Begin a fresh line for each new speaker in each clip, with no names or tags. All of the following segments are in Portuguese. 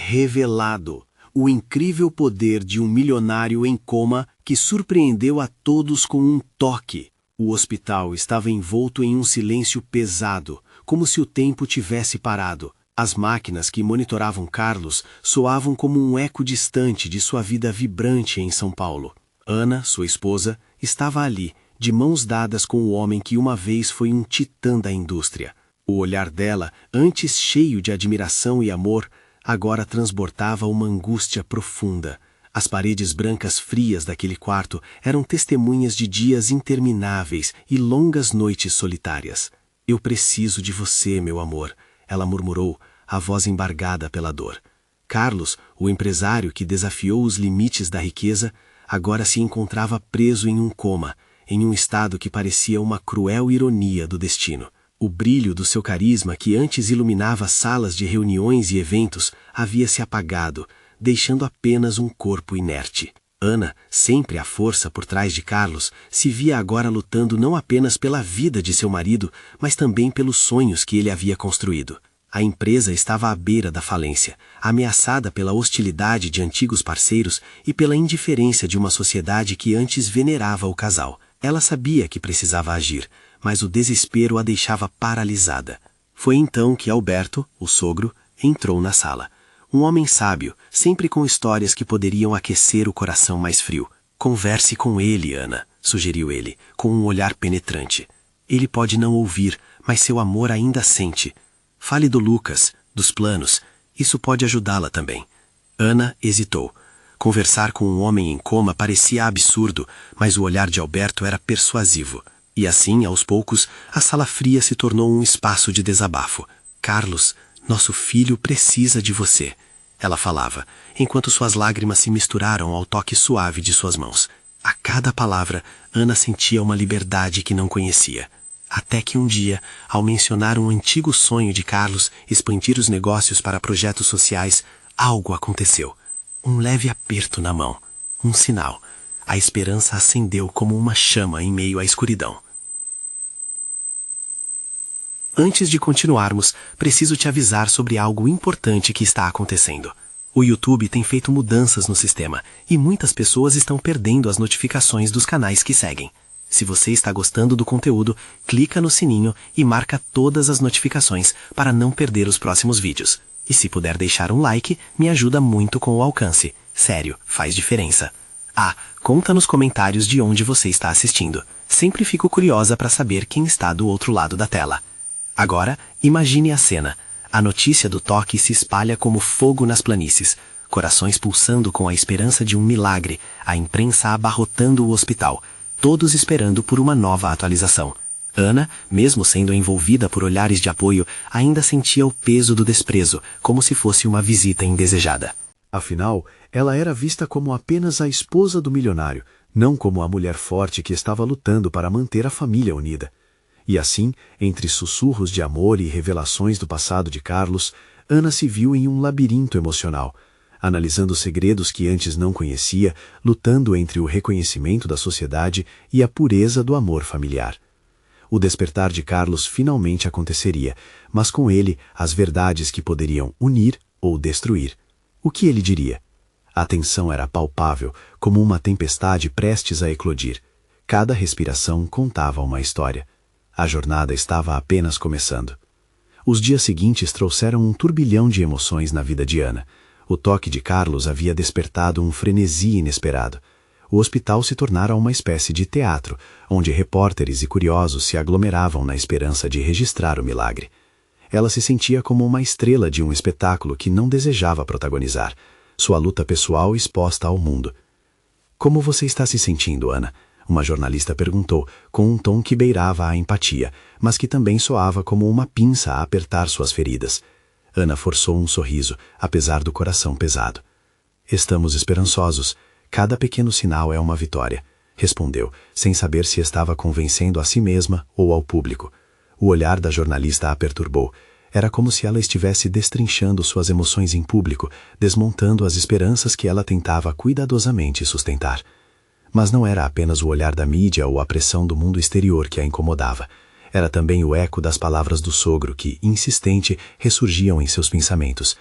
revelado. O incrível poder de um milionário em coma que surpreendeu a todos com um toque. O hospital estava envolto em um silêncio pesado, como se o tempo tivesse parado. As máquinas que monitoravam Carlos soavam como um eco distante de sua vida vibrante em São Paulo. Ana, sua esposa, estava ali, de mãos dadas com o homem que uma vez foi um titã da indústria. O olhar dela, antes cheio de admiração e amor, agora transbordava uma angústia profunda. As paredes brancas frias daquele quarto eram testemunhas de dias intermináveis e longas noites solitárias. "Eu preciso de você, meu amor", ela murmurou, a voz embargada pela dor. Carlos, o empresário que desafiou os limites da riqueza, agora se encontrava preso em um coma, em um estado que parecia uma cruel ironia do destino. O brilho do seu carisma, que antes iluminava salas de reuniões e eventos, havia se apagado, deixando apenas um corpo inerte. Ana, sempre a força por trás de Carlos, se via agora lutando não apenas pela vida de seu marido, mas também pelos sonhos que ele havia construído. A empresa estava à beira da falência, ameaçada pela hostilidade de antigos parceiros e pela indiferença de uma sociedade que antes venerava o casal. Ela sabia que precisava agir, mas o desespero a deixava paralisada. Foi então que Alberto, o sogro, entrou na sala. Um homem sábio, sempre com histórias que poderiam aquecer o coração mais frio. "Converse com ele, Ana", sugeriu ele, com um olhar penetrante. "Ele pode não ouvir, mas seu amor ainda sente. Fale do Lucas, dos planos. Isso pode ajudá-la também." Ana hesitou. Conversar com um homem em coma parecia absurdo, mas o olhar de Alberto era persuasivo. E assim, aos poucos, a sala fria se tornou um espaço de desabafo. "Carlos, nosso filho precisa de você", ela falava, enquanto suas lágrimas se misturaram ao toque suave de suas mãos. A cada palavra, Ana sentia uma liberdade que não conhecia. Até que um dia, ao mencionar um antigo sonho de Carlos, expandir os negócios para projetos sociais, algo aconteceu. Um leve aperto na mão. Um sinal. A esperança acendeu como uma chama em meio à escuridão. Antes de continuarmos, preciso te avisar sobre algo importante que está acontecendo. O YouTube tem feito mudanças no sistema e muitas pessoas estão perdendo as notificações dos canais que seguem. Se você está gostando do conteúdo, clica no sininho e marca todas as notificações para não perder os próximos vídeos. E se puder deixar um like, me ajuda muito com o alcance. Sério, faz diferença. Conta nos comentários de onde você está assistindo. Sempre fico curiosa para saber quem está do outro lado da tela. Agora, imagine a cena. A notícia do toque se espalha como fogo nas planícies. Corações pulsando com a esperança de um milagre, a imprensa abarrotando o hospital, todos esperando por uma nova atualização. Ana, mesmo sendo envolvida por olhares de apoio, ainda sentia o peso do desprezo, como se fosse uma visita indesejada.
Afinal, ela era vista como apenas a esposa do milionário, não como a mulher forte que estava lutando para manter a família unida. E assim, entre sussurros de amor e revelações do passado de Carlos, Ana se viu em um labirinto emocional, analisando segredos que antes não conhecia, lutando entre o reconhecimento da sociedade e a pureza do amor familiar. O despertar de Carlos finalmente aconteceria, mas com ele as verdades que poderiam unir ou destruir. O que ele diria? A tensão era palpável, como uma tempestade prestes a eclodir. Cada respiração contava uma história. A jornada estava apenas começando. Os dias seguintes trouxeram um turbilhão de emoções na vida de Ana. O toque de Carlos havia despertado um frenesi inesperado. O hospital se tornara uma espécie de teatro, onde repórteres e curiosos se aglomeravam na esperança de registrar o milagre. Ela se sentia como uma estrela de um espetáculo que não desejava protagonizar, sua luta pessoal exposta ao mundo. "Como você está se sentindo, Ana?" uma jornalista perguntou, com um tom que beirava a empatia, mas que também soava como uma pinça a apertar suas feridas. Ana forçou um sorriso, apesar do coração pesado. "Estamos esperançosos. Cada pequeno sinal é uma vitória", respondeu, sem saber se estava convencendo a si mesma ou ao público. O olhar da jornalista a perturbou. Era como se ela estivesse destrinchando suas emoções em público, desmontando as esperanças que ela tentava cuidadosamente sustentar. Mas não era apenas o olhar da mídia ou a pressão do mundo exterior que a incomodava. Era também o eco das palavras do sogro que, insistente, ressurgiam em seus pensamentos.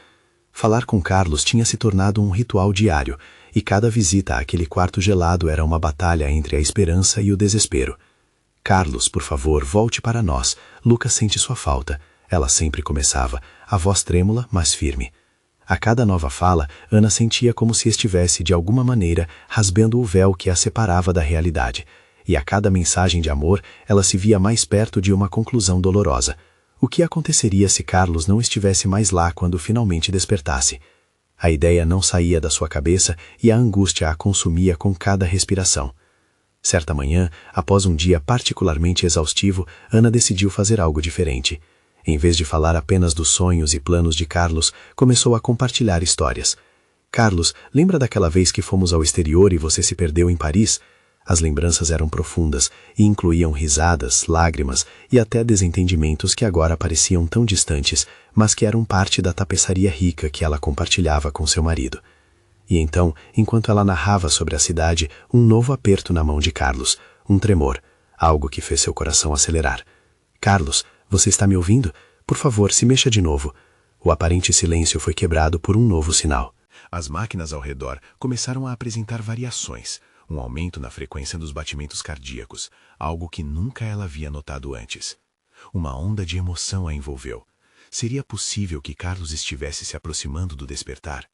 Falar com Carlos tinha se tornado um ritual diário, e cada visita àquele quarto gelado era uma batalha entre a esperança e o desespero. Carlos, por favor, volte para nós. Lucas sente sua falta. Ela sempre começava, a voz trêmula, mas firme. A cada nova fala, Ana sentia como se estivesse, de alguma maneira, rasgando o véu que a separava da realidade. E a cada mensagem de amor, ela se via mais perto de uma conclusão dolorosa. O que aconteceria se Carlos não estivesse mais lá quando finalmente despertasse? A ideia não saía da sua cabeça e a angústia a consumia com cada respiração. Certa manhã, após um dia particularmente exaustivo, Ana decidiu fazer algo diferente. Em vez de falar apenas dos sonhos e planos de Carlos, começou a compartilhar histórias. Carlos, lembra daquela vez que fomos ao exterior e você se perdeu em Paris? As lembranças eram profundas e incluíam risadas, lágrimas e até desentendimentos que agora pareciam tão distantes, mas que eram parte da tapeçaria rica que ela compartilhava com seu marido. E então, enquanto ela narrava sobre a cidade, um novo aperto na mão de Carlos, um tremor, algo que fez seu coração acelerar. Carlos, você está me ouvindo? Por favor, se mexa de novo. O aparente silêncio foi quebrado por um novo sinal.
As máquinas ao redor começaram a apresentar variações, um aumento na frequência dos batimentos cardíacos, algo que nunca ela havia notado antes. Uma onda de emoção a envolveu. Seria possível que Carlos estivesse se aproximando do despertar?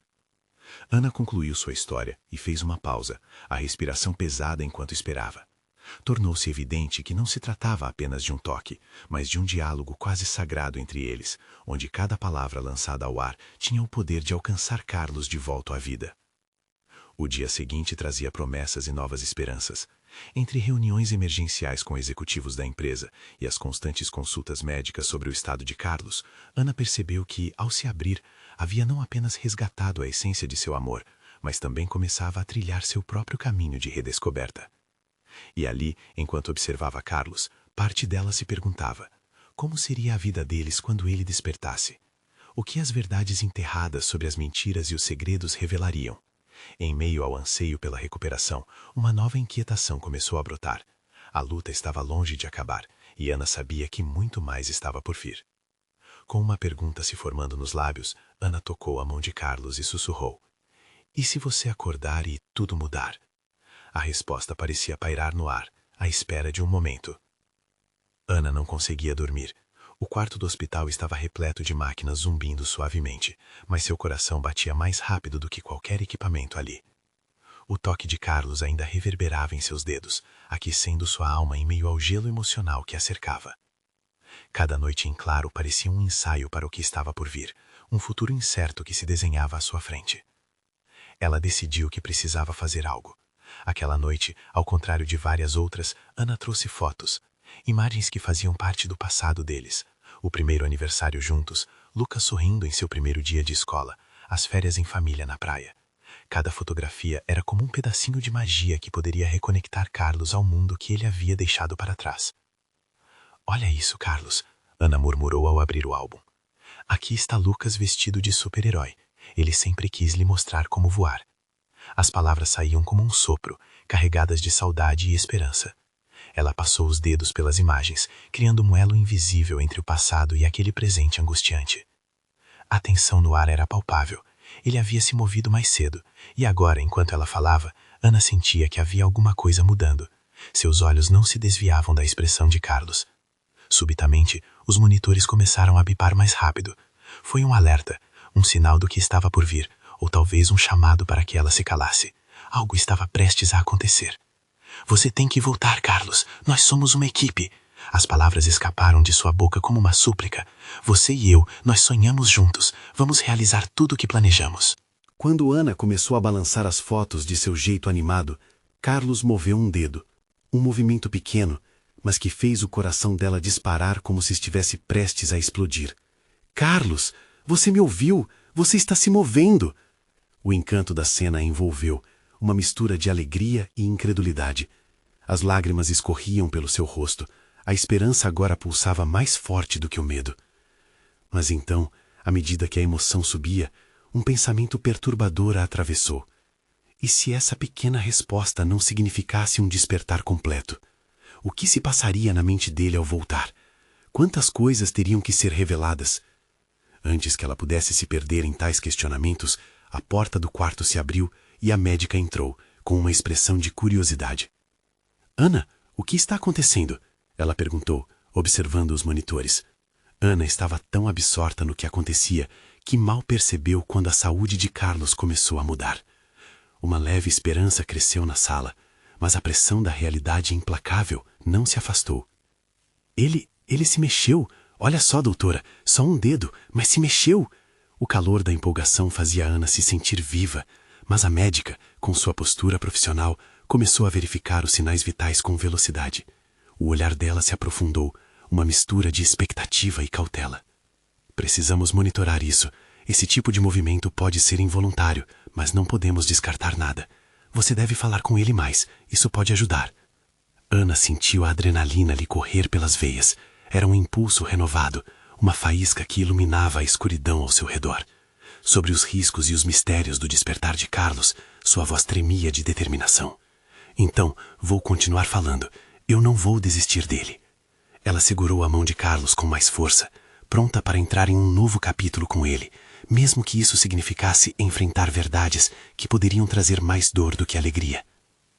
Ana concluiu sua história e fez uma pausa, a respiração pesada enquanto esperava. Tornou-se evidente que não se tratava apenas de um toque, mas de um diálogo quase sagrado entre eles, onde cada palavra lançada ao ar tinha o poder de alcançar Carlos de volta à vida. O dia seguinte trazia promessas e novas esperanças. Entre reuniões emergenciais com executivos da empresa e as constantes consultas médicas sobre o estado de Carlos, Ana percebeu que, ao se abrir, havia não apenas resgatado a essência de seu amor, mas também começava a trilhar seu próprio caminho de redescoberta. E ali, enquanto observava Carlos, parte dela se perguntava: como seria a vida deles quando ele despertasse? O que as verdades enterradas sobre as mentiras e os segredos revelariam? Em meio ao anseio pela recuperação, uma nova inquietação começou a brotar. A luta estava longe de acabar, e Ana sabia que muito mais estava por vir. Com uma pergunta se formando nos lábios, Ana tocou a mão de Carlos e sussurrou: "E se você acordar e tudo mudar?" A resposta parecia pairar no ar, à espera de um momento. Ana não conseguia dormir. O quarto do hospital estava repleto de máquinas zumbindo suavemente, mas seu coração batia mais rápido do que qualquer equipamento ali. O toque de Carlos ainda reverberava em seus dedos, aquecendo sua alma em meio ao gelo emocional que a cercava. Cada noite em claro parecia um ensaio para o que estava por vir, um futuro incerto que se desenhava à sua frente. Ela decidiu que precisava fazer algo. Aquela noite, ao contrário de várias outras, Ana trouxe fotos, imagens que faziam parte do passado deles. O primeiro aniversário juntos, Lucas sorrindo em seu primeiro dia de escola, as férias em família na praia. Cada fotografia era como um pedacinho de magia que poderia reconectar Carlos ao mundo que ele havia deixado para trás. "Olha isso, Carlos", Ana murmurou ao abrir o álbum. "Aqui está Lucas vestido de super-herói. Ele sempre quis lhe mostrar como voar." As palavras saíam como um sopro, carregadas de saudade e esperança. Ela passou os dedos pelas imagens, criando um elo invisível entre o passado e aquele presente angustiante. A tensão no ar era palpável. Ele havia se movido mais cedo, e agora, enquanto ela falava, Ana sentia que havia alguma coisa mudando. Seus olhos não se desviavam da expressão de Carlos. Subitamente, os monitores começaram a bipar mais rápido. Foi um alerta, um sinal do que estava por vir, ou talvez um chamado para que ela se calasse. Algo estava prestes a acontecer. "Você tem que voltar, Carlos. Nós somos uma equipe." As palavras escaparam de sua boca como uma súplica. "Você e eu, nós sonhamos juntos. Vamos realizar tudo o que planejamos."
Quando Ana começou a balançar as fotos de seu jeito animado, Carlos moveu um dedo. Um movimento pequeno, mas que fez o coração dela disparar como se estivesse prestes a explodir. "Carlos, você me ouviu? Você está se movendo!" O encanto da cena a envolveu, uma mistura de alegria e incredulidade. As lágrimas escorriam pelo seu rosto, a esperança agora pulsava mais forte do que o medo. Mas então, à medida que a emoção subia, um pensamento perturbador a atravessou. E se essa pequena resposta não significasse um despertar completo? O que se passaria na mente dele ao voltar? Quantas coisas teriam que ser reveladas?
Antes que ela pudesse se perder em tais questionamentos, a porta do quarto se abriu e a médica entrou, com uma expressão de curiosidade. Ana, o que está acontecendo? Ela perguntou, observando os monitores. Ana estava tão absorta no que acontecia que mal percebeu quando a saúde de Carlos começou a mudar. Uma leve esperança cresceu na sala, mas a pressão da realidade implacável não se afastou. Ele se mexeu. Olha só, doutora, só um dedo, mas se mexeu. O calor da empolgação fazia Ana se sentir viva, mas a médica, com sua postura profissional, começou a verificar os sinais vitais com velocidade. O olhar dela se aprofundou, uma mistura de expectativa e cautela. Precisamos monitorar isso. Esse tipo de movimento pode ser involuntário, mas não podemos descartar nada. Você deve falar com ele mais, isso pode ajudar. Ana sentiu a adrenalina lhe correr pelas veias. Era um impulso renovado, uma faísca que iluminava a escuridão ao seu redor. Sobre os riscos e os mistérios do despertar de Carlos, sua voz tremia de determinação. Então, vou continuar falando. Eu não vou desistir dele. Ela segurou a mão de Carlos com mais força, pronta para entrar em um novo capítulo com ele, mesmo que isso significasse enfrentar verdades que poderiam trazer mais dor do que alegria.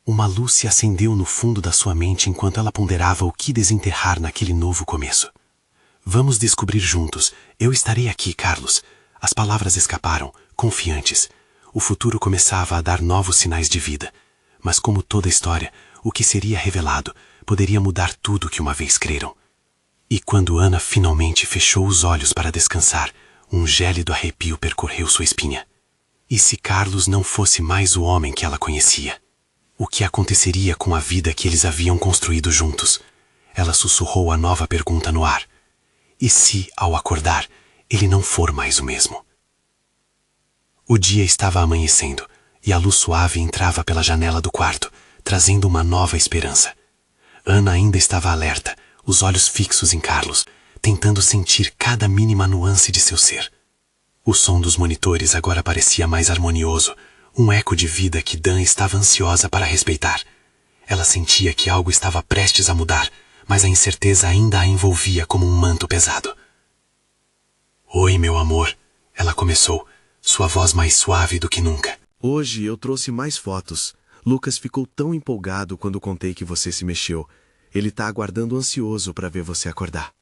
Uma luz se acendeu no fundo da sua mente enquanto ela ponderava o que desenterrar naquele novo começo. Vamos descobrir juntos. Eu estarei aqui, Carlos. As palavras escaparam, confiantes. O futuro começava a dar novos sinais de vida. Mas como toda história, o que seria revelado poderia mudar tudo que uma vez creram. E quando Ana finalmente fechou os olhos para descansar, um gélido arrepio percorreu sua espinha. E se Carlos não fosse mais o homem que ela conhecia? O que aconteceria com a vida que eles haviam construído juntos? Ela sussurrou a nova pergunta no ar. E se, ao acordar, ele não for mais o mesmo? O dia estava amanhecendo, e a luz suave entrava pela janela do quarto, trazendo uma nova esperança. Ana ainda estava alerta, os olhos fixos em Carlos, tentando sentir cada mínima nuance de seu ser. O som dos monitores agora parecia mais harmonioso, um eco de vida que Dan estava ansiosa para respeitar. Ela sentia que algo estava prestes a mudar, mas a incerteza ainda a envolvia como um manto pesado. Oi, meu amor, ela começou, sua voz mais suave do que nunca.
Hoje eu trouxe mais fotos. Lucas ficou tão empolgado quando contei que você se mexeu. Ele está aguardando ansioso para ver você acordar.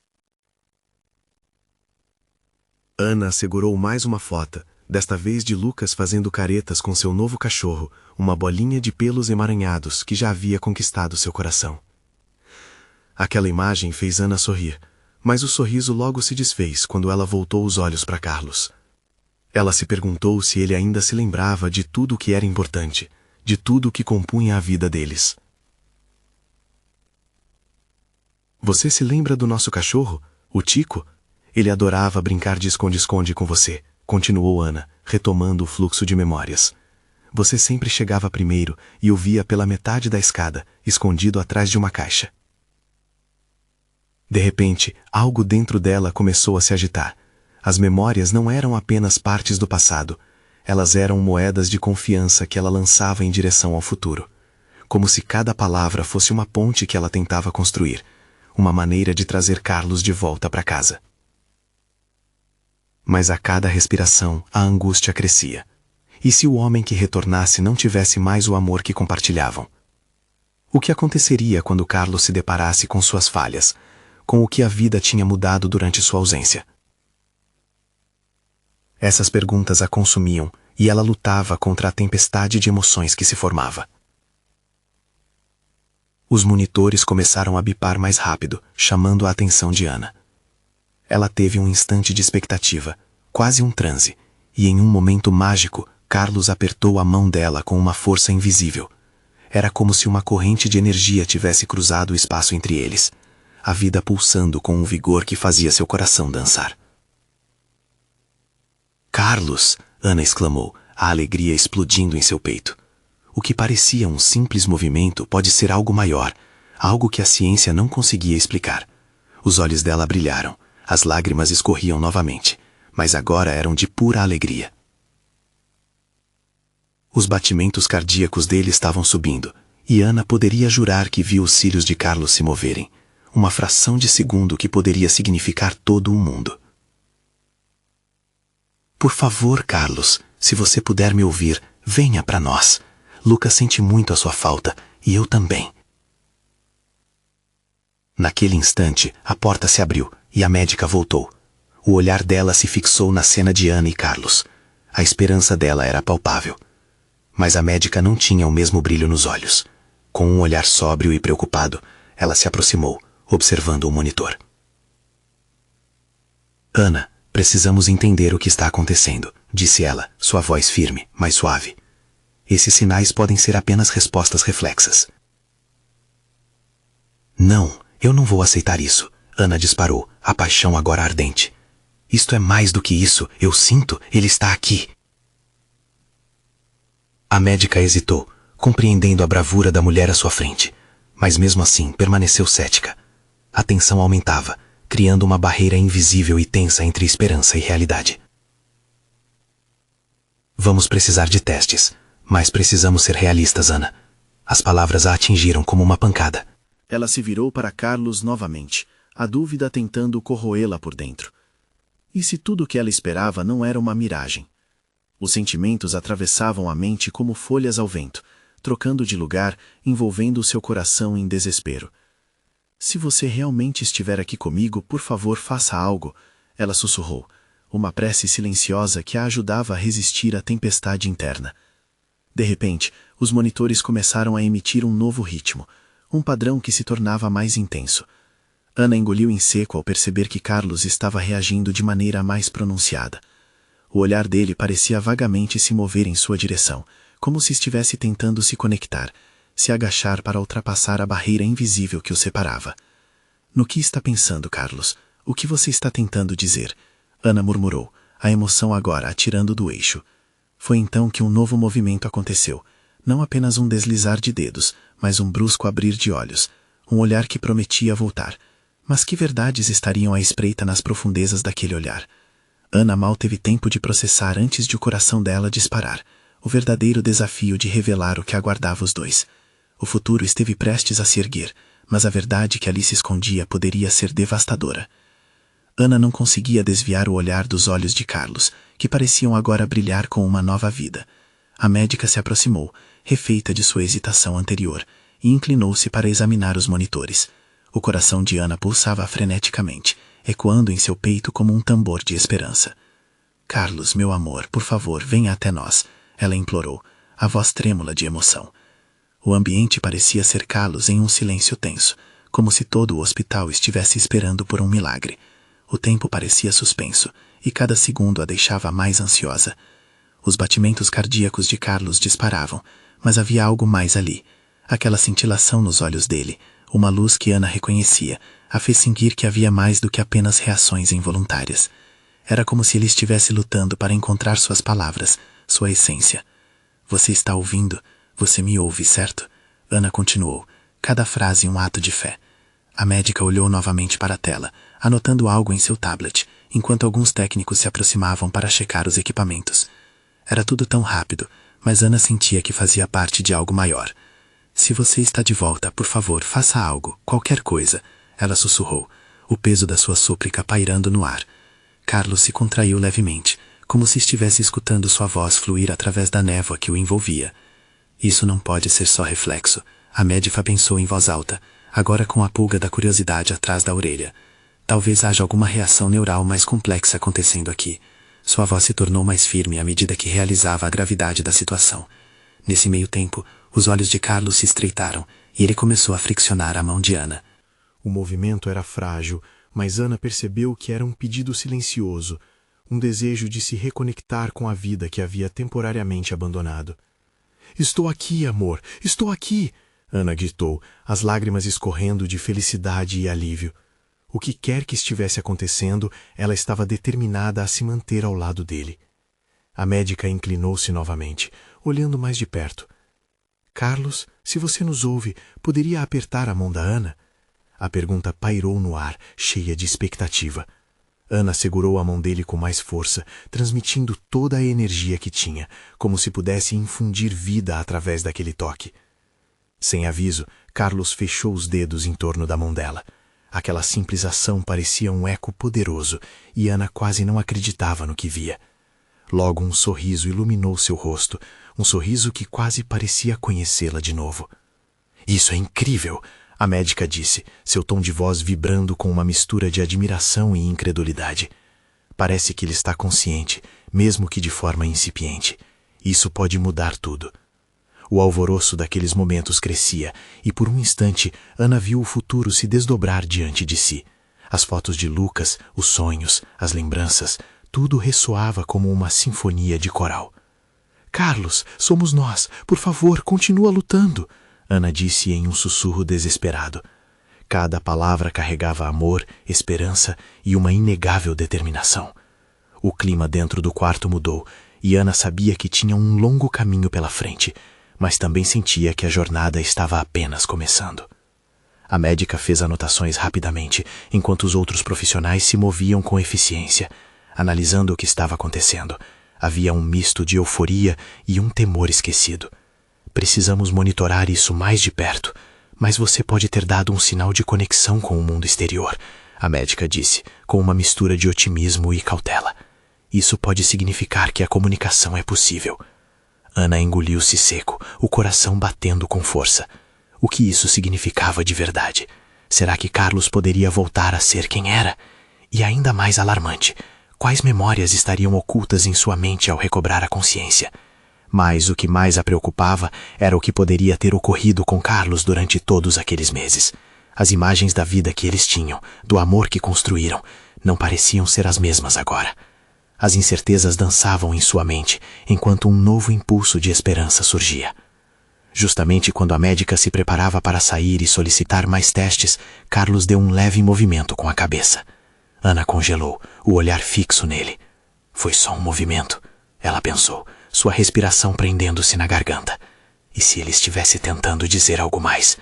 Ana segurou mais uma foto, desta vez de Lucas fazendo caretas com seu novo cachorro, uma bolinha de pelos emaranhados que já havia conquistado seu coração. Aquela imagem fez Ana sorrir, mas o sorriso logo se desfez quando ela voltou os olhos para Carlos. Ela se perguntou se ele ainda se lembrava de tudo o que era importante, de tudo o que compunha a vida deles. Você se lembra do nosso cachorro, o Tico? Ele adorava brincar de esconde-esconde com você, continuou Ana, retomando o fluxo de memórias. Você sempre chegava primeiro e o via pela metade da escada, escondido atrás de uma caixa. De repente, algo dentro dela começou a se agitar. As memórias não eram apenas partes do passado, elas eram moedas de confiança que ela lançava em direção ao futuro. Como se cada palavra fosse uma ponte que ela tentava construir, uma maneira de trazer Carlos de volta para casa. Mas a cada respiração, a angústia crescia. E se o homem que retornasse não tivesse mais o amor que compartilhavam? O que aconteceria quando Carlos se deparasse com suas falhas, com o que a vida tinha mudado durante sua ausência? Essas perguntas a consumiam, e ela lutava contra a tempestade de emoções que se formava. Os monitores começaram a bipar mais rápido, chamando a atenção de Ana. Ela teve um instante de expectativa, quase um transe, e em um momento mágico, Carlos apertou a mão dela com uma força invisível. Era como se uma corrente de energia tivesse cruzado o espaço entre eles, a vida pulsando com um vigor que fazia seu coração dançar. Carlos! Ana exclamou, a alegria explodindo em seu peito. O que parecia um simples movimento pode ser algo maior, algo que a ciência não conseguia explicar. Os olhos dela brilharam, as lágrimas escorriam novamente, mas agora eram de pura alegria. Os batimentos cardíacos dele estavam subindo, e Ana poderia jurar que viu os cílios de Carlos se moverem, uma fração de segundo que poderia significar todo o mundo.
Por favor, Carlos, se você puder me ouvir, venha para nós. Lucas sente muito a sua falta, e eu também. Naquele instante, a porta se abriu, e a médica voltou. O olhar dela se fixou na cena de Ana e Carlos. A esperança dela era palpável. Mas a médica não tinha o mesmo brilho nos olhos. Com um olhar sóbrio e preocupado, ela se aproximou, observando o monitor. Ana, precisamos entender o que está acontecendo, disse ela, sua voz firme, mas suave. Esses sinais podem ser apenas respostas reflexas. Não, eu não vou aceitar isso, Ana disparou, a paixão agora ardente. Isto é mais do que isso, eu sinto, ele está aqui. A médica hesitou, compreendendo a bravura da mulher à sua frente, mas mesmo assim permaneceu cética. A tensão aumentava, criando uma barreira invisível e tensa entre esperança e realidade. Vamos precisar de testes, mas precisamos ser realistas, Ana. As palavras a atingiram como uma pancada.
Ela se virou para Carlos novamente, a dúvida tentando corroê-la por dentro. E se tudo o que ela esperava não era uma miragem? Os sentimentos atravessavam a mente como folhas ao vento, trocando de lugar, envolvendo o seu coração em desespero. Se você realmente estiver aqui comigo, por favor, faça algo, ela sussurrou, uma prece silenciosa que a ajudava a resistir à tempestade interna. De repente, os monitores começaram a emitir um novo ritmo, um padrão que se tornava mais intenso. Ana engoliu em seco ao perceber que Carlos estava reagindo de maneira mais pronunciada. O olhar dele parecia vagamente se mover em sua direção, como se estivesse tentando se conectar, se agachar para ultrapassar a barreira invisível que o separava. No que está pensando, Carlos? O que você está tentando dizer? Ana murmurou, a emoção agora atirando do eixo. Foi então que um novo movimento aconteceu, não apenas um deslizar de dedos, mas um brusco abrir de olhos, um olhar que prometia voltar. Mas que verdades estariam à espreita nas profundezas daquele olhar? Ana mal teve tempo de processar antes de o coração dela disparar, o verdadeiro desafio de revelar o que aguardava os dois. O futuro esteve prestes a se erguer, mas a verdade que ali se escondia poderia ser devastadora. Ana não conseguia desviar o olhar dos olhos de Carlos, que pareciam agora brilhar com uma nova vida. A médica se aproximou, refeita de sua hesitação anterior, e inclinou-se para examinar os monitores. O coração de Ana pulsava freneticamente, ecoando em seu peito como um tambor de esperança. Carlos, meu amor, por favor, venha até nós, ela implorou, a voz trêmula de emoção. O ambiente parecia cercá-los em um silêncio tenso, como se todo o hospital estivesse esperando por um milagre. O tempo parecia suspenso, e cada segundo a deixava mais ansiosa. Os batimentos cardíacos de Carlos disparavam, mas havia algo mais ali. Aquela cintilação nos olhos dele, uma luz que Ana reconhecia, a fez sentir que havia mais do que apenas reações involuntárias. Era como se ele estivesse lutando para encontrar suas palavras, sua essência. Você está ouvindo? Você me ouve, certo? Ana continuou, cada frase um ato de fé. A médica olhou novamente para a tela, anotando algo em seu tablet, enquanto alguns técnicos se aproximavam para checar os equipamentos. Era tudo tão rápido, mas Ana sentia que fazia parte de algo maior. Se você está de volta, por favor, faça algo, qualquer coisa, ela sussurrou, o peso da sua súplica pairando no ar. Carlos se contraiu levemente, como se estivesse escutando sua voz fluir através da névoa que o envolvia. Isso não pode ser só reflexo, a médica pensou em voz alta, agora com a pulga da curiosidade atrás da orelha. Talvez haja alguma reação neural mais complexa acontecendo aqui. Sua voz se tornou mais firme à medida que realizava a gravidade da situação. Nesse meio tempo, os olhos de Carlos se estreitaram e ele começou a friccionar a mão de Ana. O movimento era frágil, mas Ana percebeu que era um pedido silencioso, um desejo de se reconectar com a vida que havia temporariamente abandonado. Estou aqui, amor, estou aqui! Ana gritou, as lágrimas escorrendo de felicidade e alívio. O que quer que estivesse acontecendo, ela estava determinada a se manter ao lado dele. A médica inclinou-se novamente, olhando mais de perto. Carlos, se você nos ouve, poderia apertar a mão da Ana? A pergunta pairou no ar, cheia de expectativa. Ana segurou a mão dele com mais força, transmitindo toda a energia que tinha, como se pudesse infundir vida através daquele toque. Sem aviso, Carlos fechou os dedos em torno da mão dela. Aquela simples ação parecia um eco poderoso, e Ana quase não acreditava no que via.
Logo um sorriso iluminou seu rosto, um sorriso que quase parecia conhecê-la de novo. Isso é incrível, a médica disse, seu tom de voz vibrando com uma mistura de admiração e incredulidade. Parece que ele está consciente, mesmo que de forma incipiente. Isso pode mudar tudo. O alvoroço daqueles momentos crescia, e por um instante Ana viu o futuro se desdobrar diante de si. As fotos de Lucas, os sonhos, as lembranças, tudo ressoava como uma sinfonia de coral. Carlos, somos nós. Por favor, continua lutando, Ana disse em um sussurro desesperado. Cada palavra carregava amor, esperança e uma inegável determinação. O clima dentro do quarto mudou, e Ana sabia que tinha um longo caminho pela frente, mas também sentia que a jornada estava apenas começando. A médica fez anotações rapidamente, enquanto os outros profissionais se moviam com eficiência, analisando o que estava acontecendo. Havia um misto de euforia e um temor esquecido. Precisamos monitorar isso mais de perto, mas você pode ter dado um sinal de conexão com o mundo exterior, a médica disse, com uma mistura de otimismo e cautela. Isso pode significar que a comunicação é possível. Ana engoliu-se seco, o coração batendo com força. O que isso significava de verdade? Será que Carlos poderia voltar a ser quem era? E ainda mais alarmante, quais memórias estariam ocultas em sua mente ao recobrar a consciência? Mas o que mais a preocupava era o que poderia ter ocorrido com Carlos durante todos aqueles meses. As imagens da vida que eles tinham, do amor que construíram, não pareciam ser as mesmas agora. As incertezas dançavam em sua mente, enquanto um novo impulso de esperança surgia. Justamente quando a médica se preparava para sair e solicitar mais testes, Carlos deu um leve movimento com a cabeça. Ana congelou, o olhar fixo nele. Foi só um movimento, ela pensou, sua respiração prendendo-se na garganta. E se ele estivesse tentando dizer algo mais?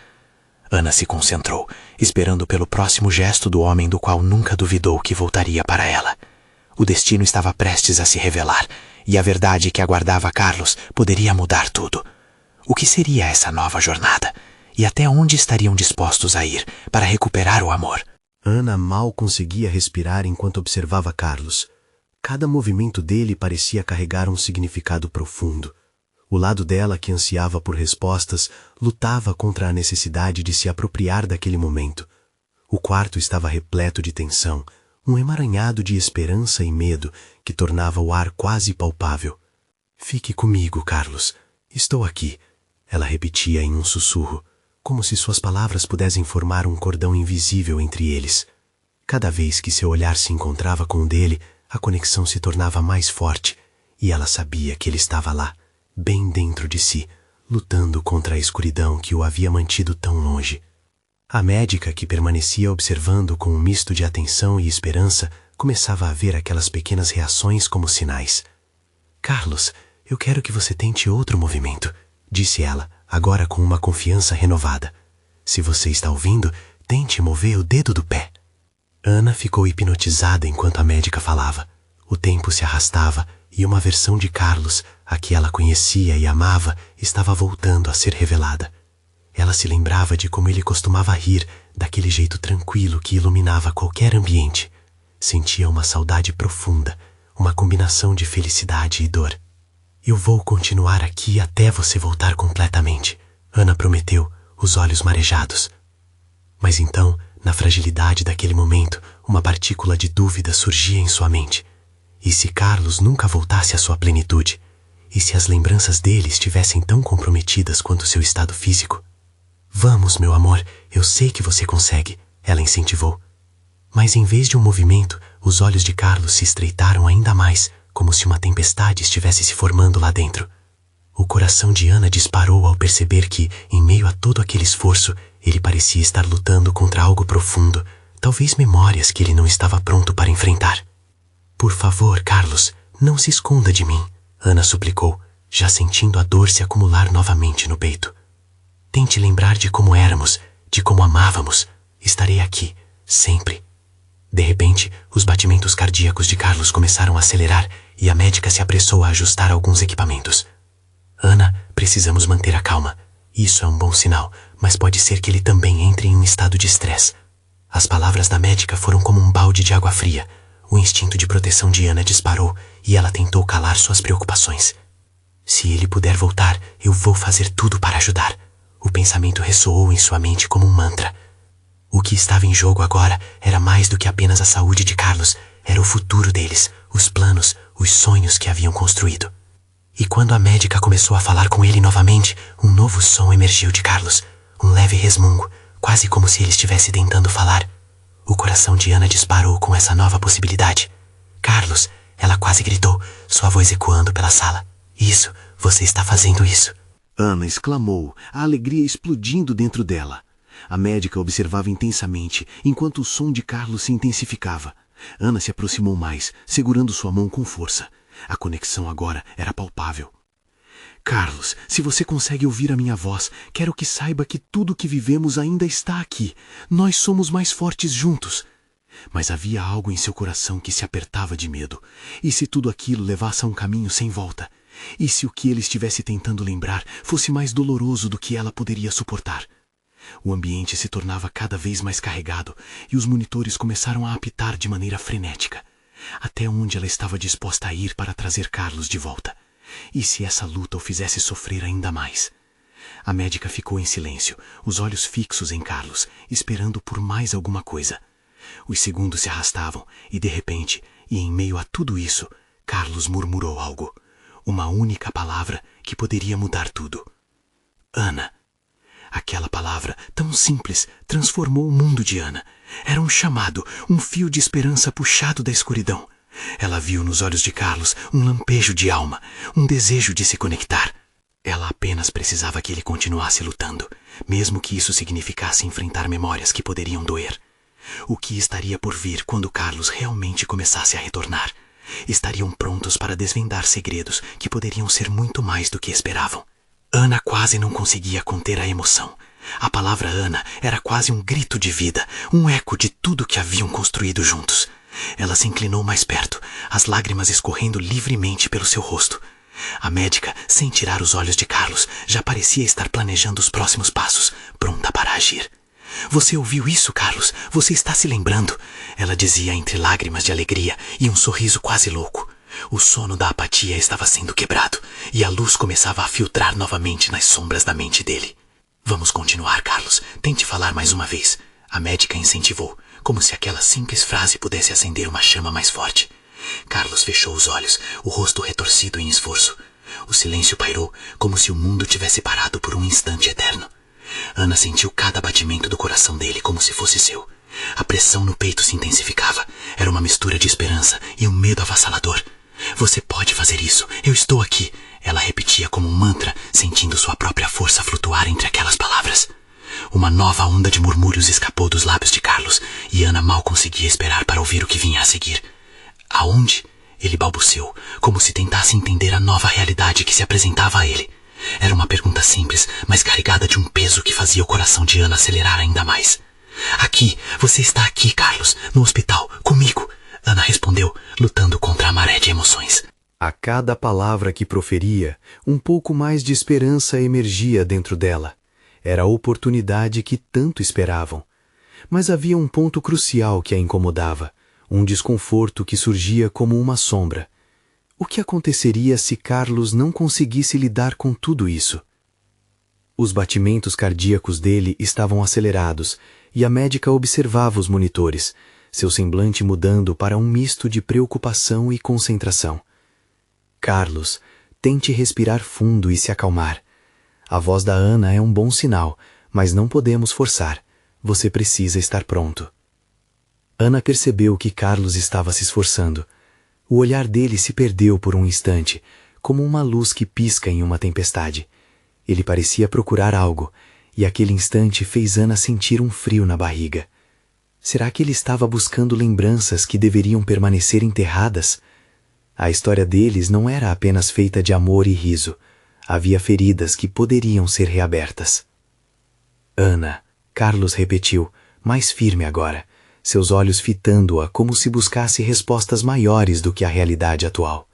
Ana se concentrou, esperando pelo próximo gesto do homem do qual nunca duvidou que voltaria para ela. O destino estava prestes a se revelar, e a verdade que aguardava Carlos poderia mudar tudo. O que seria essa nova jornada? E até onde estariam dispostos a ir para recuperar o amor?
Ana mal conseguia respirar enquanto observava Carlos. Cada movimento dele parecia carregar um significado profundo. O lado dela, que ansiava por respostas, lutava contra a necessidade de se apropriar daquele momento. O quarto estava repleto de tensão, um emaranhado de esperança e medo que tornava o ar quase palpável. Fique comigo, Carlos. Estou aqui, ela repetia em um sussurro, como se suas palavras pudessem formar um cordão invisível entre eles. Cada vez que seu olhar se encontrava com o dele, a conexão se tornava mais forte, e ela sabia que ele estava lá, bem dentro de si, lutando contra a escuridão que o havia mantido tão longe. A médica, que permanecia observando com um misto de atenção e esperança, começava a ver aquelas pequenas reações como sinais. Carlos, eu quero que você tente outro movimento, disse ela, agora com uma confiança renovada. Se você está ouvindo, tente mover o dedo do pé. Ana ficou hipnotizada enquanto a médica falava. O tempo se arrastava e uma versão de Carlos, a que ela conhecia e amava, estava voltando a ser revelada. Ela se lembrava de como ele costumava rir, daquele jeito tranquilo que iluminava qualquer ambiente. Sentia uma saudade profunda, uma combinação de felicidade e dor. Eu vou continuar aqui até você voltar completamente, Ana prometeu, os olhos marejados. Mas então, na fragilidade daquele momento, uma partícula de dúvida surgia em sua mente. E se Carlos nunca voltasse à sua plenitude? E se as lembranças dele estivessem tão comprometidas quanto seu estado físico? Vamos, meu amor, eu sei que você consegue, ela incentivou. Mas em vez de um movimento, os olhos de Carlos se estreitaram ainda mais, como se uma tempestade estivesse se formando lá dentro. O coração de Ana disparou ao perceber que, em meio a todo aquele esforço, ele parecia estar lutando contra algo profundo, talvez memórias que ele não estava pronto para enfrentar. Por favor, Carlos, não se esconda de mim, Ana suplicou, já sentindo a dor se acumular novamente no peito. Tente lembrar de como éramos, de como amávamos. Estarei aqui, sempre. De repente, os batimentos cardíacos de Carlos começaram a acelerar e a médica se apressou a ajustar alguns equipamentos. Ana, precisamos manter a calma. Isso é um bom sinal, mas pode ser que ele também entre em um estado de estresse. As palavras da médica foram como um balde de água fria. O instinto de proteção de Ana disparou
e ela tentou calar suas preocupações. Se ele puder voltar, eu vou fazer tudo para ajudar. O pensamento ressoou em sua mente como um mantra. O que estava em jogo agora era mais do que apenas a saúde de Carlos, era o futuro deles, os planos, os sonhos que haviam construído. E quando a médica começou a falar com ele novamente, um novo som emergiu de Carlos, um leve resmungo, quase como se ele estivesse tentando falar. O coração de Ana disparou com essa nova possibilidade. Carlos, ela quase gritou, sua voz ecoando pela sala. Isso, você está fazendo isso.
Ana exclamou, a alegria explodindo dentro dela. A médica observava intensamente, enquanto o som de Carlos se intensificava. Ana se aproximou mais, segurando sua mão com força. A conexão agora era palpável. Carlos, se você consegue ouvir a minha voz, quero que saiba que tudo o que vivemos ainda está aqui. Nós somos mais fortes juntos. Mas havia algo em seu coração que se apertava de medo. E se tudo aquilo levasse a um caminho sem volta? E se o que ele estivesse tentando lembrar fosse mais doloroso do que ela poderia suportar? O ambiente se tornava cada vez mais carregado e os monitores começaram a apitar de maneira frenética. Até onde ela estava disposta a ir para trazer Carlos de volta? E se essa luta o fizesse sofrer ainda mais? A médica ficou em silêncio, os olhos fixos em Carlos, esperando por mais alguma coisa. Os segundos se arrastavam e, de repente, e em meio a tudo isso, Carlos murmurou algo. Uma única palavra que poderia mudar tudo. Ana. Aquela palavra, tão simples, transformou o mundo de Ana. Era um chamado, um fio de esperança puxado da escuridão. Ela viu nos olhos de Carlos um lampejo de alma, um desejo de se conectar. Ela apenas precisava que ele continuasse lutando, mesmo que isso significasse enfrentar memórias que poderiam doer. O que estaria por vir quando Carlos realmente começasse a retornar? Estariam prontos para desvendar segredos que poderiam ser muito mais do que esperavam. Ana quase não conseguia conter a emoção. A palavra Ana era quase um grito de vida, um eco de tudo que haviam construído juntos. Ela se inclinou mais perto, as lágrimas escorrendo livremente pelo seu rosto. A médica, sem tirar os olhos de Carlos, já parecia estar planejando os próximos passos, pronta para agir. Você ouviu isso, Carlos? Você está se lembrando? Ela dizia entre lágrimas de alegria e um sorriso quase louco. O sono da apatia estava sendo quebrado e a luz começava a filtrar novamente nas sombras da mente dele. Vamos continuar, Carlos. Tente falar mais uma vez. A médica incentivou, como se aquela simples frase pudesse acender uma chama mais forte. Carlos fechou os olhos, o rosto retorcido em esforço. O silêncio pairou, como se o mundo tivesse parado por um instante eterno. Ana sentiu cada batimento do coração dele como se fosse seu. A pressão no peito se intensificava. Era uma mistura de esperança e um medo avassalador. Você pode fazer isso. Eu estou aqui. Ela repetia como um mantra, sentindo sua própria força flutuar entre aquelas palavras. Uma nova onda de murmúrios escapou dos lábios de Carlos e Ana mal conseguia esperar para ouvir o que vinha a seguir. Aonde? Ele balbuciou, como se tentasse entender a nova realidade que se apresentava a ele. Era uma pergunta simples, mas carregada de um peso que fazia o coração de Ana acelerar ainda mais. Aqui, você está aqui, Carlos, no hospital, comigo. Ana respondeu, lutando contra a maré de emoções.
A cada palavra que proferia, um pouco mais de esperança emergia dentro dela. Era a oportunidade que tanto esperavam. Mas havia um ponto crucial que a incomodava, um desconforto que surgia como uma sombra. O que aconteceria se Carlos não conseguisse lidar com tudo isso? Os batimentos cardíacos dele estavam acelerados e a médica observava os monitores, seu semblante mudando para um misto de preocupação e concentração. Carlos, tente respirar fundo e se acalmar. A voz da Ana é um bom sinal, mas não podemos forçar. Você precisa estar pronto. Ana percebeu que Carlos estava se esforçando. O olhar dele se perdeu por um instante, como uma luz que pisca em uma tempestade. Ele parecia procurar algo, e aquele instante fez Ana sentir um frio na barriga. Será que ele estava buscando lembranças que deveriam permanecer enterradas? A história deles não era apenas feita de amor e riso. Havia feridas que poderiam ser reabertas. Ana, Carlos repetiu, mais firme agora, seus olhos fitando-a como se buscasse respostas maiores do que a realidade atual.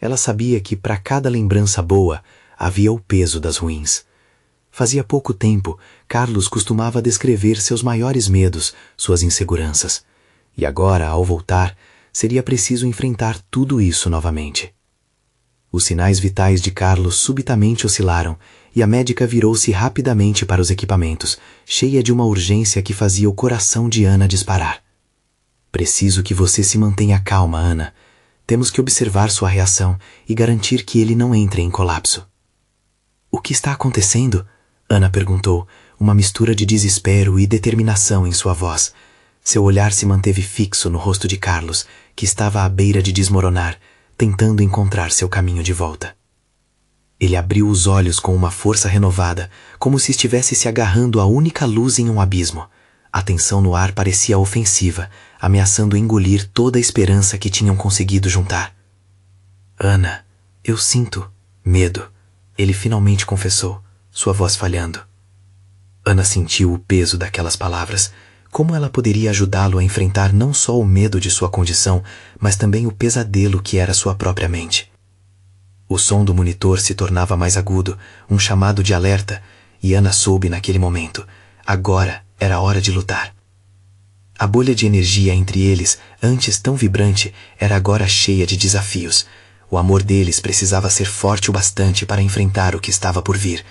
Ela sabia que para cada lembrança boa havia o peso das ruins. Fazia pouco tempo, Carlos costumava descrever seus maiores medos, suas inseguranças. E agora, ao voltar,
seria preciso enfrentar tudo isso novamente. Os sinais vitais de Carlos subitamente oscilaram e a médica virou-se rapidamente para os equipamentos, cheia de uma urgência que fazia o coração de Ana disparar. Preciso que você se mantenha calma, Ana. Temos que observar sua reação e garantir que ele não entre em colapso. O que está acontecendo? Ana perguntou, uma mistura de desespero e determinação em sua voz. Seu olhar se manteve fixo no rosto de Carlos, que estava à beira de desmoronar, tentando encontrar seu caminho de volta. Ele abriu os olhos com uma força renovada, como se estivesse se agarrando à única luz em um abismo. A tensão no ar parecia ofensiva, ameaçando engolir toda a esperança que tinham conseguido juntar. Ana, eu sinto medo, ele finalmente confessou, sua voz falhando. Ana sentiu o peso daquelas palavras. Como ela poderia ajudá-lo a enfrentar não só o medo de sua condição, mas também o pesadelo que era sua própria mente? O som do monitor se tornava mais agudo, um chamado de alerta, e Ana soube naquele momento. Agora era hora de lutar. A bolha de energia entre eles, antes tão vibrante, era agora cheia de desafios. O amor deles precisava ser forte o bastante para enfrentar o que estava por vir.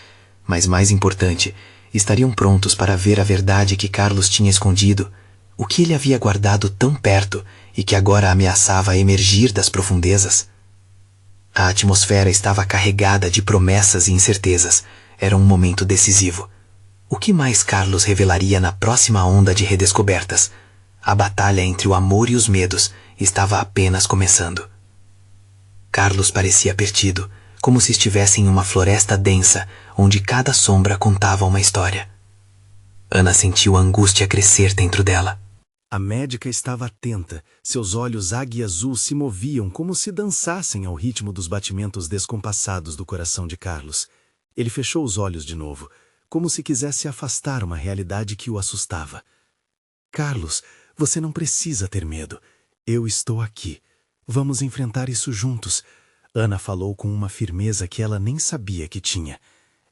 Mas mais importante, estariam prontos para ver a verdade que Carlos tinha escondido, o que ele havia guardado tão perto e que agora ameaçava emergir das profundezas. A atmosfera estava carregada de promessas e incertezas. Era um momento decisivo. O que mais Carlos revelaria na próxima onda de redescobertas? A batalha entre o amor e os medos estava apenas começando. Carlos parecia perdido, como se estivesse em uma floresta densa, onde cada sombra contava uma história. Ana sentiu a angústia crescer dentro dela.
A médica estava atenta, seus olhos águia azul se moviam como se dançassem ao ritmo dos batimentos descompassados do coração de Carlos. Ele fechou os olhos de novo, como se quisesse afastar uma realidade que o assustava. Carlos, você não precisa ter medo. Eu estou aqui. Vamos enfrentar isso juntos. Ana falou com uma firmeza que ela nem sabia que tinha.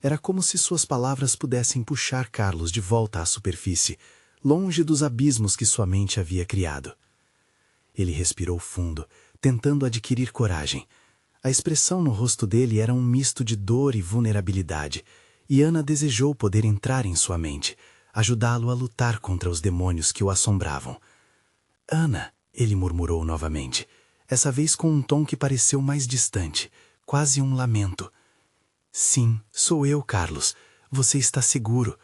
Era como se suas palavras pudessem puxar Carlos de volta à superfície, longe dos abismos que sua mente havia criado. Ele respirou fundo, tentando adquirir coragem. A expressão no rosto dele era um misto de dor e vulnerabilidade, e Ana desejou poder entrar em sua mente, ajudá-lo a lutar contra os demônios que o assombravam. Ana, ele murmurou novamente, essa vez com um tom que pareceu mais distante, quase um lamento. Sim, sou eu, Carlos. Você está seguro.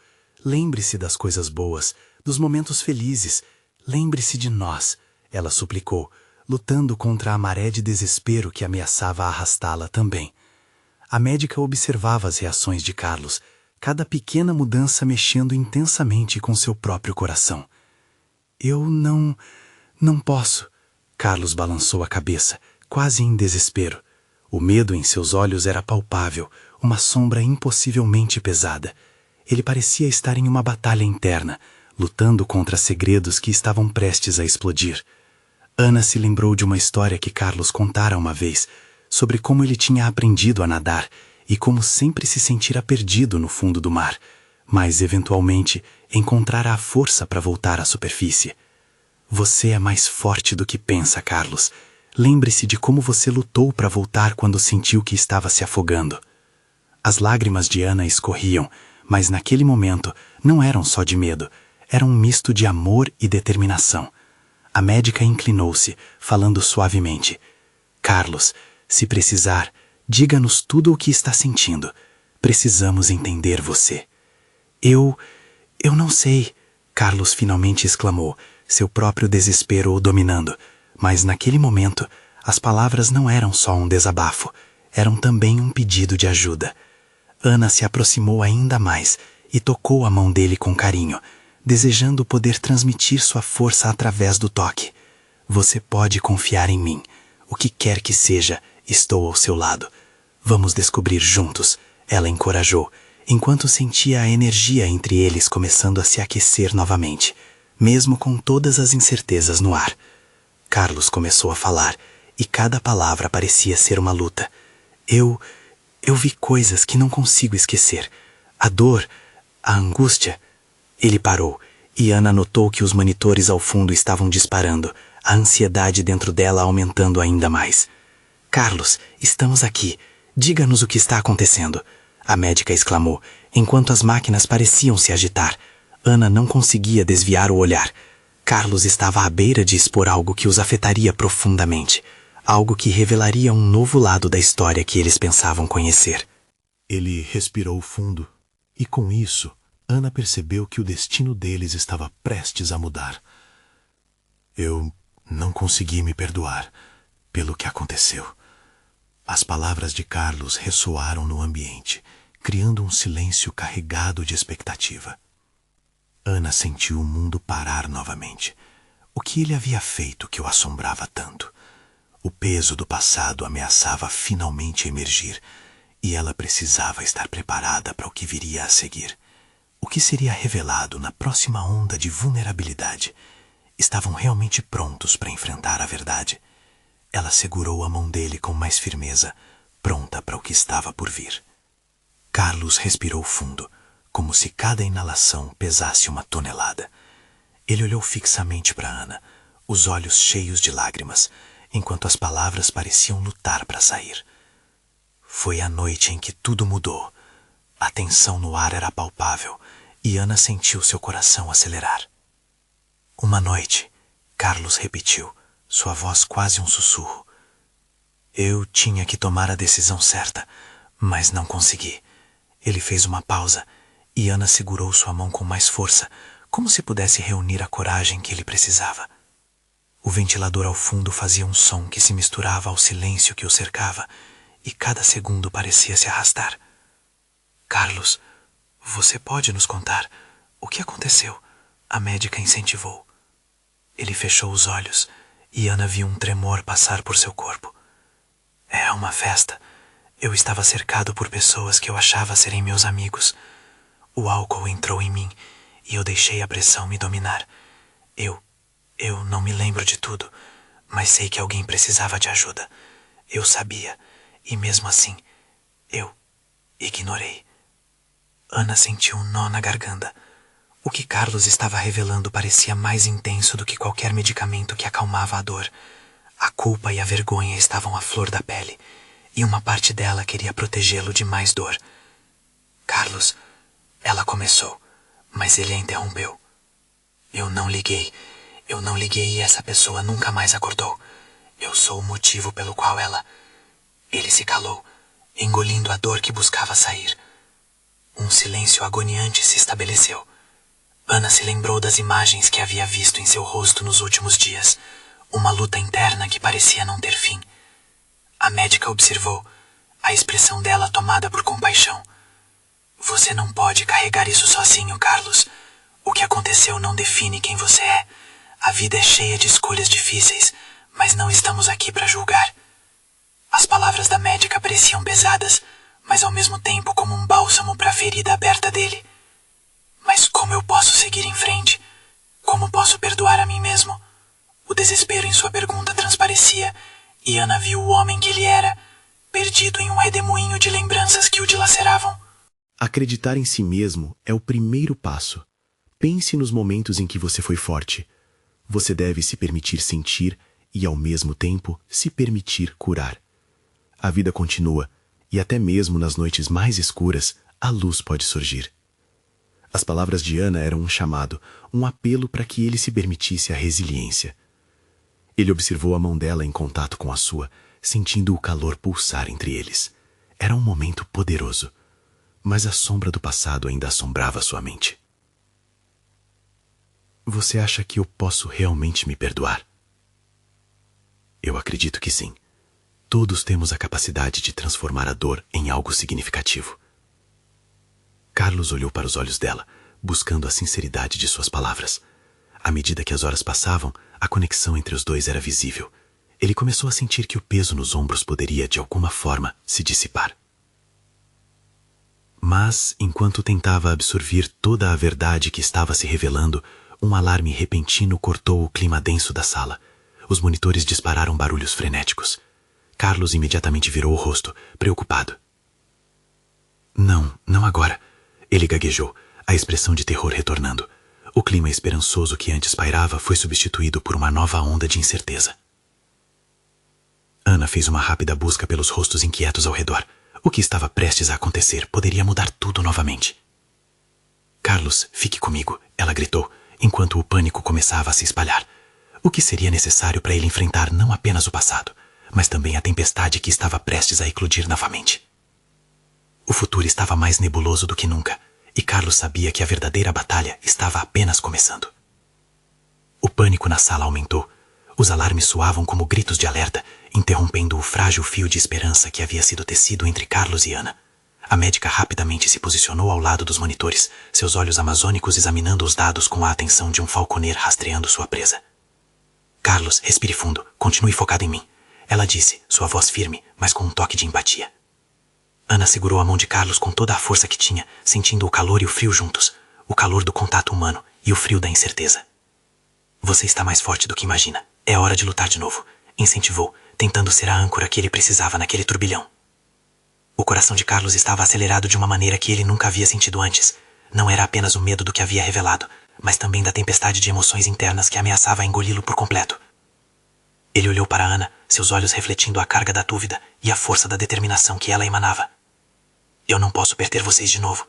Lembre-se das coisas boas, dos momentos felizes. Lembre-se de nós, ela suplicou, lutando contra a maré de desespero que ameaçava arrastá-la também. A médica observava as reações de Carlos, cada pequena mudança mexendo intensamente com seu próprio coração. Eu não posso. Carlos balançou a cabeça, quase em desespero. O medo em seus olhos era palpável, uma sombra impossivelmente pesada. Ele parecia estar em uma batalha interna, lutando contra segredos que estavam prestes a explodir. Ana se lembrou de uma história que Carlos contara uma vez, sobre como ele tinha aprendido a nadar e como sempre se sentira perdido no fundo do mar, mas eventualmente encontrara a força para voltar à superfície. Você é mais forte do que pensa, Carlos. Lembre-se de como você lutou para voltar quando sentiu que estava se afogando. As lágrimas de Ana escorriam, mas naquele momento não eram só de medo, era um misto de amor e determinação. A médica inclinou-se, falando suavemente. Carlos, se precisar, diga-nos tudo o que está sentindo. Precisamos entender você. Eu não sei, Carlos finalmente exclamou, seu próprio desespero o dominando. Mas naquele momento, as palavras não eram só um desabafo, eram também um pedido de ajuda. Ana se aproximou ainda mais e tocou a mão dele com carinho, desejando poder transmitir sua força através do toque. Você pode confiar em mim. O que quer que seja, estou ao seu lado. Vamos descobrir juntos, ela encorajou, enquanto sentia a energia entre eles começando a se aquecer novamente, mesmo com todas as incertezas no ar. Carlos começou a falar, e cada palavra parecia ser uma luta. Eu vi coisas que não consigo esquecer. A dor, a angústia. Ele parou, e Ana notou que os monitores ao fundo estavam disparando,
a ansiedade dentro dela aumentando ainda mais. Carlos, estamos aqui. Diga-nos o que está acontecendo. A médica exclamou, enquanto as máquinas pareciam se agitar. Ana não conseguia desviar o olhar. Carlos estava à beira de expor algo que os afetaria profundamente. Algo que revelaria um novo lado da história que eles pensavam conhecer.
Ele respirou fundo, e com isso, Ana percebeu que o destino deles estava prestes a mudar. Eu não consegui me perdoar pelo que aconteceu. As palavras de Carlos ressoaram no ambiente, criando um silêncio carregado de expectativa. Ana sentiu o mundo parar novamente. O que ele havia feito que o assombrava tanto? O peso do passado ameaçava finalmente emergir, e ela precisava estar preparada para o que viria a seguir. O que seria revelado na próxima onda de vulnerabilidade? Estavam realmente prontos para enfrentar a verdade? Ela segurou a mão dele com mais firmeza, pronta para o que estava por vir. Carlos respirou fundo, como se cada inalação pesasse uma tonelada. Ele olhou fixamente para Ana, os olhos cheios de lágrimas, enquanto as palavras pareciam lutar para sair. Foi a noite em que tudo mudou. A tensão no ar era palpável, e Ana sentiu seu coração acelerar. Uma noite, Carlos repetiu, sua voz quase um sussurro. Eu tinha que tomar a decisão certa, mas não consegui. Ele fez uma pausa, e Ana segurou sua mão com mais força, como se pudesse reunir a coragem que ele precisava. O ventilador ao fundo fazia um som que se misturava ao silêncio que o cercava, e cada segundo parecia se arrastar. Carlos, você pode nos contar o que aconteceu? A médica incentivou. Ele fechou os olhos, e Ana viu um tremor passar por seu corpo. Era uma festa. Eu estava cercado por pessoas que eu achava serem meus amigos. O álcool entrou em mim, e eu deixei a pressão me dominar. Eu não me lembro de tudo, mas sei que alguém precisava de ajuda. Eu sabia, e mesmo assim, eu ignorei. Ana sentiu um nó na garganta. O que Carlos estava revelando parecia mais intenso do que qualquer medicamento que acalmava a dor. A culpa e a vergonha estavam à flor da pele, e uma parte dela queria protegê-lo de mais dor. Carlos, ela começou, mas ele a interrompeu. Eu não liguei e essa pessoa nunca mais acordou. Eu sou o motivo pelo qual ela... Ele se calou, engolindo a dor que buscava sair. Um silêncio agoniante se estabeleceu. Ana se lembrou das imagens que havia visto em seu rosto nos últimos dias. Uma luta interna que parecia não ter fim. A médica observou, a expressão dela tomada por compaixão. Você não pode carregar isso sozinho, Carlos. O que aconteceu não define quem você é. A vida é cheia de escolhas difíceis, mas não estamos aqui para julgar. As palavras da médica pareciam pesadas, mas ao mesmo tempo como um bálsamo para a ferida aberta dele. Mas como eu posso seguir em frente? Como posso perdoar a mim mesmo? O desespero em sua pergunta transparecia, e Ana viu o homem que ele era, perdido em um redemoinho de lembranças que o dilaceravam.
Acreditar em si mesmo é o primeiro passo. Pense nos momentos em que você foi forte. Você deve se permitir sentir e, ao mesmo tempo, se permitir curar. A vida continua, e até mesmo nas noites mais escuras, a luz pode surgir. As palavras de Ana eram um chamado, um apelo para que ele se permitisse a resiliência. Ele observou a mão dela em contato com a sua, sentindo o calor pulsar entre eles. Era um momento poderoso, mas a sombra do passado ainda assombrava sua mente. Você acha que eu posso realmente me perdoar? Eu acredito que sim. Todos temos a capacidade de transformar a dor em algo significativo. Carlos olhou para os olhos dela, buscando a sinceridade de suas palavras. À medida que as horas passavam, a conexão entre os dois era visível. Ele começou a sentir que o peso nos ombros poderia, de alguma forma, se dissipar. Mas, enquanto tentava absorver toda a verdade que estava se revelando, um alarme repentino cortou o clima denso da sala. Os monitores dispararam barulhos frenéticos. Carlos imediatamente virou o rosto, preocupado. Não agora. Ele gaguejou, a expressão de terror retornando.
O clima esperançoso que antes pairava foi substituído por uma nova onda de incerteza. Ana fez uma rápida busca pelos rostos inquietos ao redor. O que estava prestes a acontecer poderia mudar tudo novamente. Carlos, fique comigo, ela gritou, enquanto o pânico começava a se espalhar. O que seria necessário para ele enfrentar não apenas o passado, mas também a tempestade que estava prestes a eclodir novamente. O futuro estava mais nebuloso do que nunca, e Carlos sabia que a verdadeira batalha estava apenas começando. O pânico na sala aumentou. Os alarmes soavam como gritos de alerta, interrompendo o frágil fio de esperança que havia sido tecido entre Carlos e Ana. A médica rapidamente se posicionou ao lado dos monitores, seus olhos amazônicos examinando os dados com a atenção de um falconeiro rastreando sua presa. Carlos, respire fundo, continue focado em mim, ela disse, sua voz firme, mas com um toque de empatia. Ana segurou a mão de Carlos com toda a força que tinha, sentindo o calor e o frio juntos, o calor do contato humano e o frio da incerteza. Você está mais forte do que imagina. É hora de lutar de novo, incentivou, tentando ser a âncora que ele precisava naquele turbilhão. O coração de Carlos estava acelerado de uma maneira que ele nunca havia sentido antes. Não era apenas o medo do que havia revelado, mas também da tempestade de emoções internas que ameaçava engoli-lo por completo. Ele olhou para Ana, seus olhos refletindo a carga da dúvida e a força da determinação que ela emanava. Eu não posso perder vocês de novo.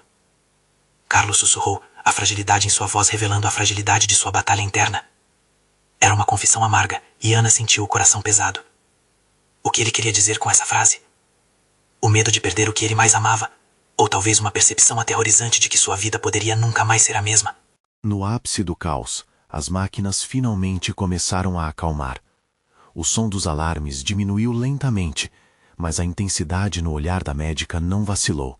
Carlos sussurrou, a fragilidade em sua voz revelando a fragilidade de sua batalha interna. Era uma confissão amarga, e Ana sentiu o coração pesado. O que ele queria dizer com essa frase? O medo de perder o que ele mais amava? Ou talvez uma percepção aterrorizante de que sua vida poderia nunca mais ser a mesma?
No ápice do caos, as máquinas finalmente começaram a acalmar. O som dos alarmes diminuiu lentamente, mas a intensidade no olhar da médica não vacilou.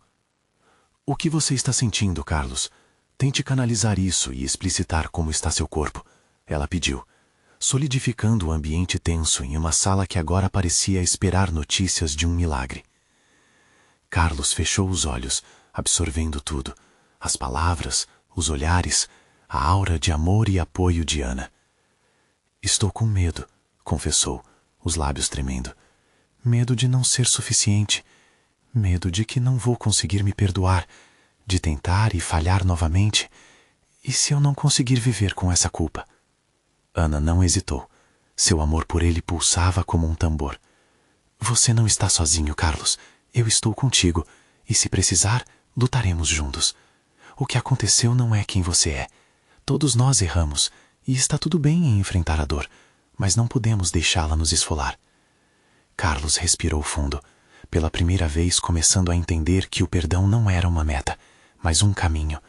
O que você está sentindo, Carlos? Tente canalizar isso e explicitar como está seu corpo, ela pediu, solidificando o ambiente tenso em uma sala que agora parecia esperar notícias de um milagre. Carlos fechou os olhos, absorvendo tudo, as palavras, os olhares, a aura de amor e apoio de Ana. Estou com medo, confessou, os lábios tremendo. Medo de não ser suficiente, medo de que não vou conseguir me perdoar, de tentar e falhar novamente. E se eu não conseguir viver com essa culpa? Ana não hesitou. Seu amor por ele pulsava como um tambor. Você não está sozinho, Carlos. Eu estou contigo, e se precisar, lutaremos juntos. O que aconteceu não é quem você é. Todos nós erramos, e está tudo bem em enfrentar a dor, mas não podemos deixá-la nos esfolar. Carlos respirou fundo, pela primeira vez começando a entender que o perdão não era uma meta, mas um caminho.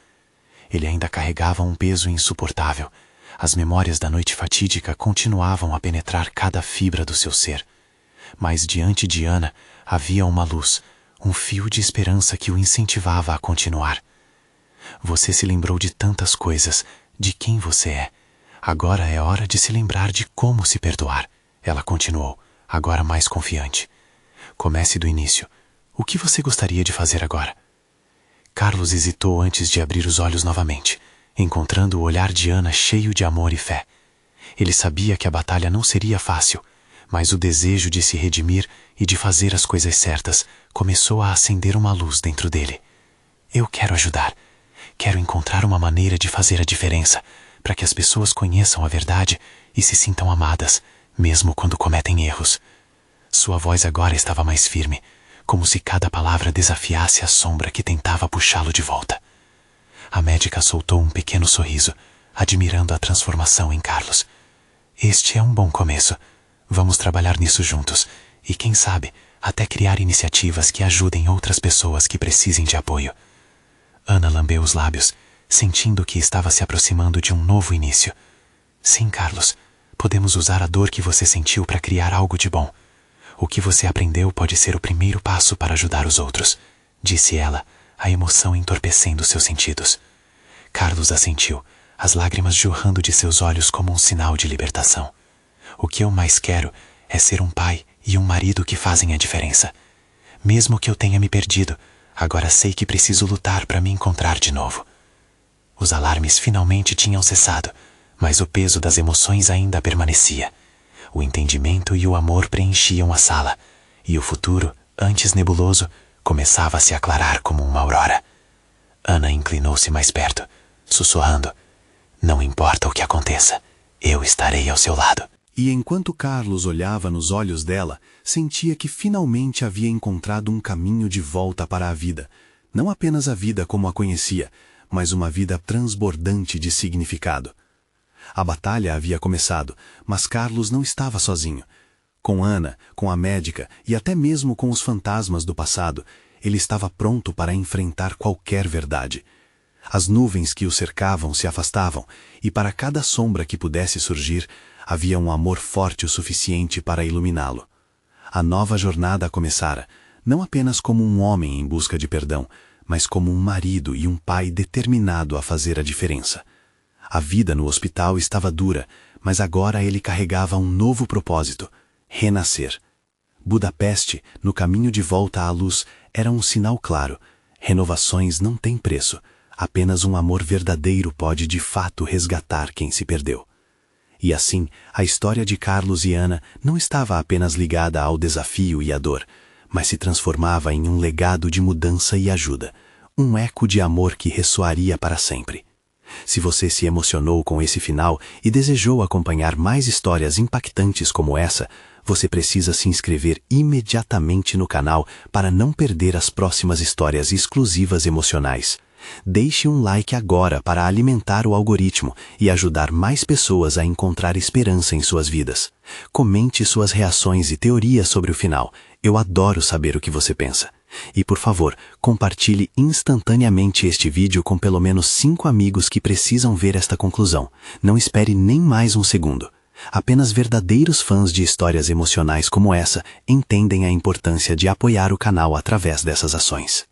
Ele ainda carregava um peso insuportável. As memórias da noite fatídica continuavam a penetrar cada fibra do seu ser. Mas diante de Ana havia uma luz, um fio de esperança que o incentivava a continuar. Você se lembrou de tantas coisas, de quem você é. Agora é hora de se lembrar de como se perdoar, ela continuou, agora mais confiante. Comece do início. O que você gostaria de fazer agora? Carlos hesitou antes de abrir os olhos novamente, encontrando o olhar de Ana cheio de amor e fé. Ele sabia que a batalha não seria fácil, mas o desejo de se redimir e de fazer as coisas certas começou a acender uma luz dentro dele. Eu quero ajudar. Quero encontrar uma maneira de fazer a diferença, para que as pessoas conheçam a verdade e se sintam amadas, mesmo quando cometem erros. Sua voz agora estava mais firme, como se cada palavra desafiasse a sombra que tentava puxá-lo de volta. A médica soltou um pequeno sorriso, admirando a transformação em Carlos. Este é um bom começo. Vamos trabalhar nisso juntos e, quem sabe, até criar iniciativas que ajudem outras pessoas que precisem de apoio. Ana lambeu os lábios, sentindo que estava se aproximando de um novo início. Sim, Carlos, podemos usar a dor que você sentiu para criar algo de bom. O que você aprendeu pode ser o primeiro passo para ajudar os outros, disse ela, a emoção entorpecendo seus sentidos. Carlos assentiu, as lágrimas jorrando de seus olhos como um sinal de libertação. O que eu mais quero é ser um pai e um marido que fazem a diferença. Mesmo que eu tenha me perdido, agora sei que preciso lutar para me encontrar de novo. Os alarmes finalmente tinham cessado, mas o peso das emoções ainda permanecia. O entendimento e o amor preenchiam a sala, e o futuro, antes nebuloso, começava a se aclarar como uma aurora. Ana inclinou-se mais perto, sussurrando:
Não importa o que aconteça, eu estarei ao seu lado.
E enquanto Carlos olhava nos olhos dela, sentia que finalmente havia encontrado um caminho de volta para a vida. Não apenas a vida como a conhecia, mas uma vida transbordante de significado. A batalha havia começado, mas Carlos não estava sozinho. Com Ana, com a médica e até mesmo com os fantasmas do passado, ele estava pronto para enfrentar qualquer verdade. As nuvens que o cercavam se afastavam, e para cada sombra que pudesse surgir, havia um amor forte o suficiente para iluminá-lo. A nova jornada começara, não apenas como um homem em busca de perdão, mas como um marido e um pai determinado a fazer a diferença. A vida no hospital estava dura, mas agora ele carregava um novo propósito: renascer. Budapeste, no caminho de volta à luz, era um sinal claro: renovações não têm preço, apenas um amor verdadeiro pode de fato resgatar quem se perdeu. E assim, a história de Carlos e Ana não estava apenas ligada ao desafio e à dor, mas se transformava em um legado de mudança e ajuda, um eco de amor que ressoaria para sempre. Se você se emocionou com esse final e desejou acompanhar mais histórias impactantes como essa, você precisa se inscrever imediatamente no canal para não perder as próximas histórias exclusivas emocionais. Deixe um like agora para alimentar o algoritmo e ajudar mais pessoas a encontrar esperança em suas vidas. Comente suas reações e teorias sobre o final. Eu adoro saber o que você pensa. E, por favor, compartilhe instantaneamente este vídeo com pelo menos 5 amigos que precisam ver esta conclusão. Não espere nem mais um segundo. Apenas verdadeiros fãs de histórias emocionais como essa entendem a importância de apoiar o canal através dessas ações.